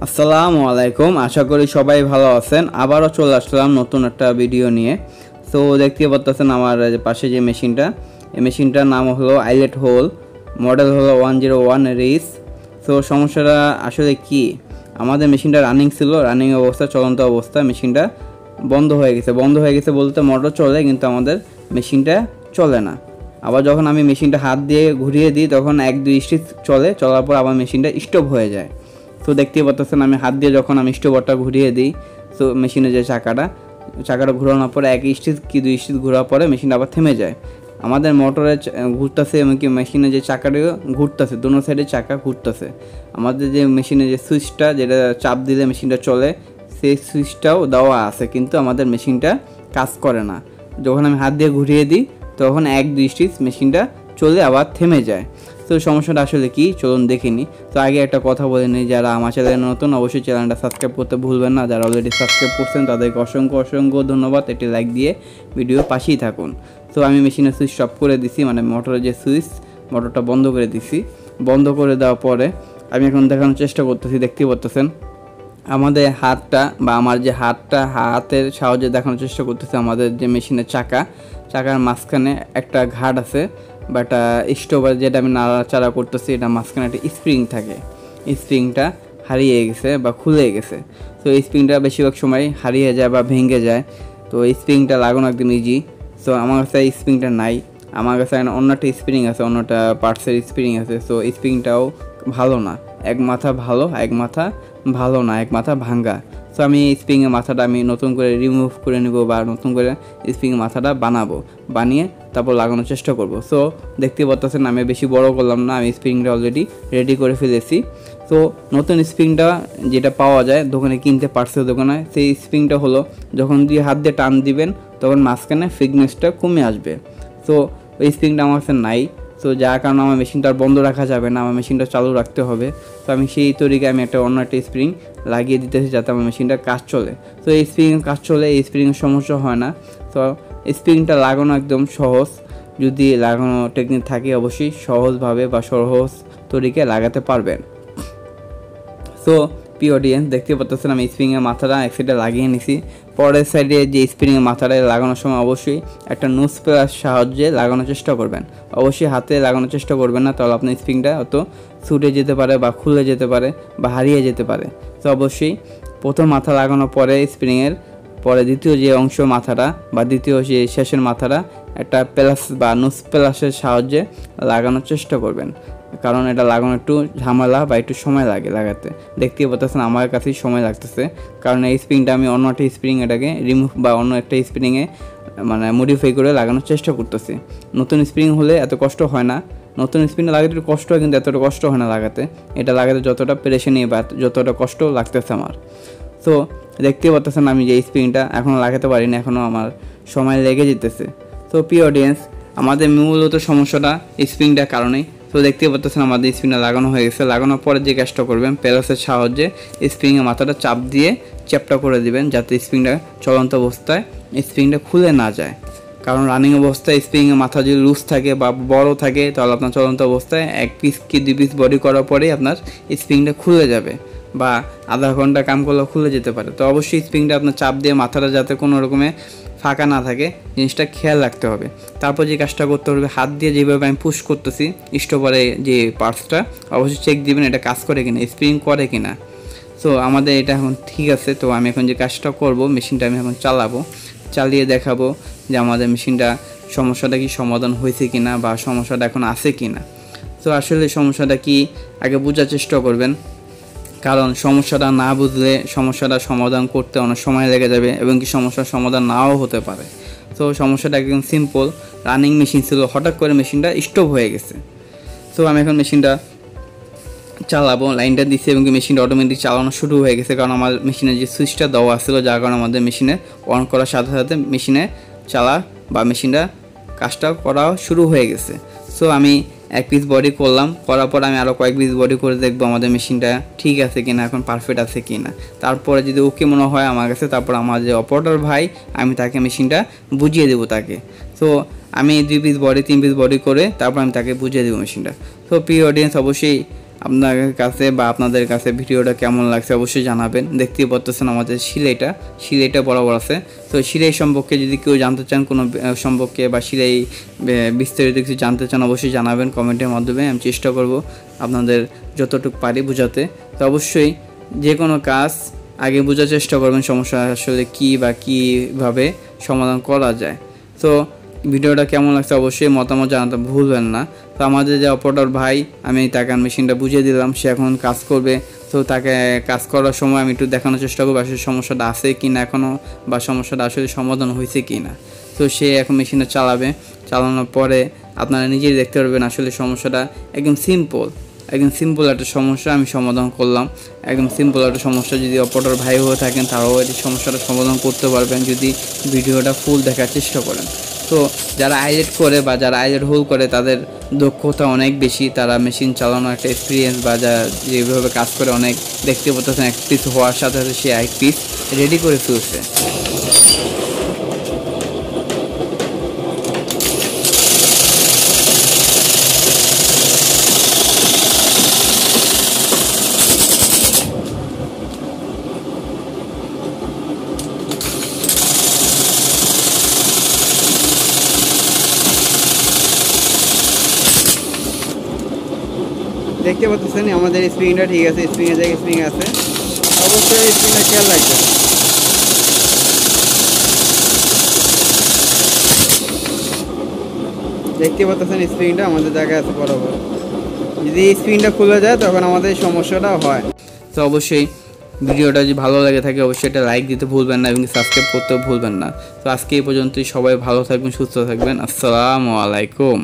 আসসালামু আলাইকুম, আশা করি সবাই ভালো আছেন। আবারও চলে আসলাম নতুন একটা ভিডিও নিয়ে। তো দেখতে পাচ্ছেন আমার পাশে যে মেশিনটা, এই মেশিনটার নাম হলো আইলেট হোল, মডেল হলো 101 রিস। তো সমস্যাটা আসলে কি, আমাদের মেশিনটা রানিং ছিল, রানিং অবস্থা, চলন্ত অবস্থা মেশিনটা বন্ধ হয়ে গেছে বলতে মোটর চলে কিন্তু আমাদের মেশিনটা চলে না। আবার যখন আমি মেশিনটা হাত দিয়ে ঘুরিয়ে দিই তখন 1-2 স্টিচ চলার পর আবার মেশিনটা স্টপ হয়ে যায়। তো দেখতেই পাচ্ছেন আমি হাত দিয়ে যখন আমি স্টোভারটা ঘুরিয়ে দিই, তো মেশিনের যে চাকাটা ঘোরানোর পরে 1 স্টিচ কি 2 স্টিচ ঘোরার পরে মেশিনটা আবার থেমে যায়। আমাদের মোটরে ঘুরতেছে, এমনকি মেশিনের যে চাকাটিও ঘুরতেছে, দোনো সাইডে চাকা ঘুরতেছে। আমাদের যে মেশিনের যে সুইচটা, যেটা চাপ দিলে মেশিনটা চলে, সেই সুইচটাও দেওয়া আছে, কিন্তু আমাদের মেশিনটা কাজ করে না। যখন আমি হাত দিয়ে ঘুরিয়ে দিই তখন 1-2 স্টিচ মেশিনটা চলে আবার থেমে যায়। তো সমস্যাটা আসলে কি চলুন দেখে নিই। তো আগে একটা কথা বলে নিই, যারা আমার চ্যানেলে নতুন অবশ্যই চ্যানেলটা সাবস্ক্রাইব করতে ভুলবেন না। যারা অলরেডি সাবস্ক্রাইব করছেন তাদেরকে অসংখ্য ধন্যবাদ। একটি লাইক দিয়ে ভিডিও পাশেই থাকুন। তো আমি মেশিনের সুইচ অফ করে দিছি, মানে মোটরের যে সুইচ, মোটরটা বন্ধ করে দিছি। বন্ধ করে দেওয়ার পরে আমি এখন দেখানোর চেষ্টা করতেছি, দেখতে পাচ্ছেন আমাদের হাতটা বা আমার যে হাতের সাহায্যে দেখানোর চেষ্টা করতেছি। আমাদের যে মেশিনের চাকার মাঝখানে একটা ঘাট আছে বা একটা স্টোভার, যেটা আমি নাড়াচাড়া করতেছি, এটা মাঝখানে একটা স্প্রিং থাকে। স্প্রিংটা হারিয়ে গেছে বা খুলে গেছে। তো এই স্প্রিংটা বেশিরভাগ সময় হারিয়ে যায় বা ভেঙে যায়। তো এই স্প্রিংটা লাগানো একদম ইজি। তো আমার কাছে এই স্প্রিংটা নাই, আমার কাছে অন্য একটা স্প্রিং আছে, অন্যটা পার্টসের স্প্রিং আছে। তো এই স্প্রিংটাও ভালো না, এক মাথা ভালো, এক মাথা ভালো না, এক মাথা ভাঙ্গা। সো আমি এই স্প্রিংয়ের মাথাটা আমি নতুন করে রিমুভ করে নেব বা নতুন করে স্প্রিংয়ের মাথাটা বানিয়ে তারপর লাগানোর চেষ্টা করব। সো দেখতে পাচ্ছেন আমি বেশি বড় করলাম না, আমি স্প্রিংটা অলরেডি রেডি করে ফেলেছি। তো নতুন স্প্রিংটা যেটা পাওয়া যায় দোকানে কিনতে, পার্সেল দোকানে, সেই স্প্রিংটা হলো যখন দিয়ে হাত দিয়ে টান দিবেন তখন মাঝখানে ফিটনেসটা কমে আসবে। তো ওই স্প্রিংটা আমার কাছে নাই। তো যার কারণে আমার মেশিনটা বন্ধ রাখা যাবে না, আমার মেশিনটা চালু রাখতে হবে। তো আমি সেই তরিকে আমি অন্য একটা স্প্রিং লাগিয়ে দিতেছি যাতে আমার মেশিনটা কাজ চলে। তো এই কাজ চলে, এই স্প্রিংয়ের সমস্যা হয় না। তো স্প্রিংটা লাগানো একদম সহজ, যদি লাগানো টেকনিক থাকে অবশ্যই সহজভাবে বা সহজ তরিকে লাগাতে পারবেন। সো প্রিয় অডিয়েন্স, দেখতে পাচ্ছেন আমি স্প্রিংয়ের মাথাটা এক সাইডে লাগিয়ে নিছি। পরের সাইডে যে স্প্রিংয়ের মাথাটা লাগানোর সময় অবশ্যই একটা নোজ প্লাস সাহায্যে লাগানোর চেষ্টা করবেন। অবশ্যই হাতে লাগানোর চেষ্টা করবেন না, তাহলে আপনার স্প্রিংটা হয়তো ছুটে যেতে পারে বা খুলে যেতে পারে বা হারিয়ে যেতে পারে। তো অবশ্যই প্রথম মাথা লাগানোর পরে স্প্রিংয়ের পরে দ্বিতীয় যে অংশ মাথাটা বা দ্বিতীয় যে শেষের মাথাটা একটা প্লাস বা নোজ প্লাসের সাহায্যে লাগানোর চেষ্টা করবেন, কারণ এটা লাগানো একটু ঝামেলা বা একটু সময় লাগে লাগাতে। দেখতেই পাচ্ছেন আমার কাছেই সময় লাগতেছে, কারণ এই স্প্রিংটা আমি অন্য একটা স্প্রিং এটাকে রিমুভ বা অন্য একটা স্প্রিংয়ে মানে মডিফাই করে লাগানোর চেষ্টা করতেছি। নতুন স্প্রিং হলে এত কষ্ট হয় না, নতুন স্প্রিংটা লাগাতে একটু কষ্ট হয় কিন্তু এতটা কষ্ট হয় না লাগাতে। এটা লাগাতে যতটা পেরেশানি বা যতটা কষ্ট লাগতেছে আমার। তো দেখতেই পাচ্ছেন আমি যে স্প্রিংটা এখনও লাগাতে পারিনি, এখনও আমার সময় লেগে যেতেছে। তো প্রিয় অডিয়েন্স, আমাদের মূলত সমস্যাটা স্প্রিংটার কারণেই। তো দেখতে পাচ্ছেন আমাদের স্প্রিংটা লাগানো হয়ে গেছে। লাগানোর পরে যে কাজটা করবেন, প্যারাসের সাহায্যে স্প্রিংয়ের মাথাটা চাপ দিয়ে চ্যাপটা করে দিবেন যাতে স্প্রিংটা চলন্ত অবস্থায় স্প্রিংটা খুলে না যায়। কারণ রানিং অবস্থায় স্প্রিংয়ের মাথা যদি লুজ থাকে বা বড় থাকে তাহলে আপনার চলন্ত অবস্থায় 1 পিস কি 2 পিস বডি করার পরেই আপনার স্প্রিংটা খুলে যাবে বা আধা ঘন্টা কাম করলেও খুলে যেতে পারে। তো অবশ্যই স্প্রিংটা আপনার চাপ দিয়ে মাথাটা যাতে কোনো রকমে ফাঁকা না থাকে, জিনিসটা খেয়াল রাখতে হবে। তারপর যে কাজটা করতে হবে, হাত দিয়ে যেভাবে আমি পুশ করতেছি স্টোভারে যে পার্টসটা, অবশ্যই চেক দিবেন এটা কাজ করে কিনা, স্প্রিং করে কিনা। সো আমাদের এটা এখন ঠিক আছে। তো আমি এখন যে কাজটা করব, মেশিনটা আমি এখন চালিয়ে দেখাবো যে আমাদের মেশিনটা সমস্যাটা কি সমাধান হয়েছে কিনা বা সমস্যাটা এখন আছে কিনা। তো আসলে সমস্যাটা কি আগে বোঝার চেষ্টা করবেন, কারণ সমস্যাটা না বুঝলে সমস্যাটা সমাধান করতে অনেক সময় লেগে যাবে এবং কি সমস্যার সমাধান নাও হতে পারে। তো সমস্যাটা একদম সিম্পল, রানিং মেশিন ছিল, হঠাৎ করে মেশিনটা স্টপ হয়ে গেছে। তো আমি এখন মেশিনটা চালাবো, লাইনটা দিচ্ছি এবং মেশিনটা অটোমেটিক চালানো শুরু হয়ে গেছে, কারণ আমার মেশিনের যে সুইচটা দেওয়া ছিল, যার কারণে আমাদের মেশিনে অন করার সাথে সাথে মেশিনে মেশিনটা কাজটা করা শুরু হয়ে গেছে। সো আমি 1 পিস বডি করার পর আমি আরও কয়েক পিস বডি করে দেখবো আমাদের মেশিনটা ঠিক আছে কিনা, এখন পারফেক্ট আছে কিনা। তারপরে যদি ওকে মনে হয় আমার কাছে, তারপর আমার যে অপারেটর ভাই, আমি তাকে মেশিনটা বুঝিয়ে দেবো তাকে। সো আমি 2 পিস বডি 3 পিস বডি করে তারপর আমি তাকে বুঝিয়ে দেবো মেশিনটা। তো প্রিয় অডিয়েন্স, অবশ্যই আপনার কাছে বা আপনাদের কাছে ভিডিওটা কেমন লাগছে অবশ্যই জানাবেন। দেখতেই পাচ্ছেন আমাদের সিলাইটা বরাবর আছে। তো সিলাই সম্পর্কে যদি কেউ জানতে চান কোনো সম্পর্কে বা সিলাই বিস্তারিত কিছু জানতে চান অবশ্যই জানাবেন কমেন্টের মাধ্যমে। আমি চেষ্টা করব আপনাদের যতটুকু পারি বোঝাতে। তো অবশ্যই যে কোনো কাজ আগে বোঝার চেষ্টা করবেন সমস্যা আসলে কী বা কীভাবে সমাধান করা যায়। তো ভিডিওটা কেমন লাগছে অবশ্যই মতামত জানাতে ভুলবেন না। তো আমাদের যে অপারেটর ভাই, আমি তাকে মেশিনটা বুঝিয়ে দিলাম, সে এখন কাজ করবে। তো তাকে কাজ করার সময় আমি একটু দেখানোর চেষ্টা করবো আসলে সমস্যাটা আছে কি না এখনও, বা সমস্যাটা আসলে সমাধান হয়েছে কি না। তো সে এখন মেশিনটা চালানোর পরে আপনারা নিজেই দেখতে পারবেন আসলে সমস্যাটা একদম সিম্পল একটা সমস্যা আমি সমাধান করলাম। একদম সিম্পল একটা সমস্যা, যদি অপারেটর ভাই হয়ে থাকেন তারাও এই সমস্যাটা সমাধান করতে পারবেন যদি ভিডিওটা ফুল দেখার চেষ্টা করেন। তো যারা আইলেট করে বা যারা আইলেট হোল করে তাদের দক্ষতা অনেক বেশি, তারা মেশিন চালানোর একটা এক্সপিরিয়েন্স বা যা যেভাবে কাজ করে অনেক দেখতে পাচ্ছেন এক পিস হওয়ার সাথে সাথে সে এক পিস রেডি করে ফেলছে। দেখতে পাচ্ছেন আমাদের স্প্রিংটা ঠিক আছে, স্প্রিংয়ের জায়গায় স্প্রিং আছে, অবশ্যই স্প্রিংটা খেয়াল রাখবেন। দেখতে পাচ্ছেন স্প্রিংটা আমাদের জায়গায় আছে বরাবর। যদি স্প্রিংটা খুলে যায় তখন আমাদের সমস্যাটা হয়। তো অবশ্যই ভিডিওটা যদি ভালো লাগে থাকে অবশ্যই এটা লাইক দিতে ভুলবেন না এবং সাবস্ক্রাইব করতেও ভুলবেন না। তো আজকে এই পর্যন্তই, সবাই ভালো থাকবেন, সুস্থ থাকবেন। আসসালামু আলাইকুম।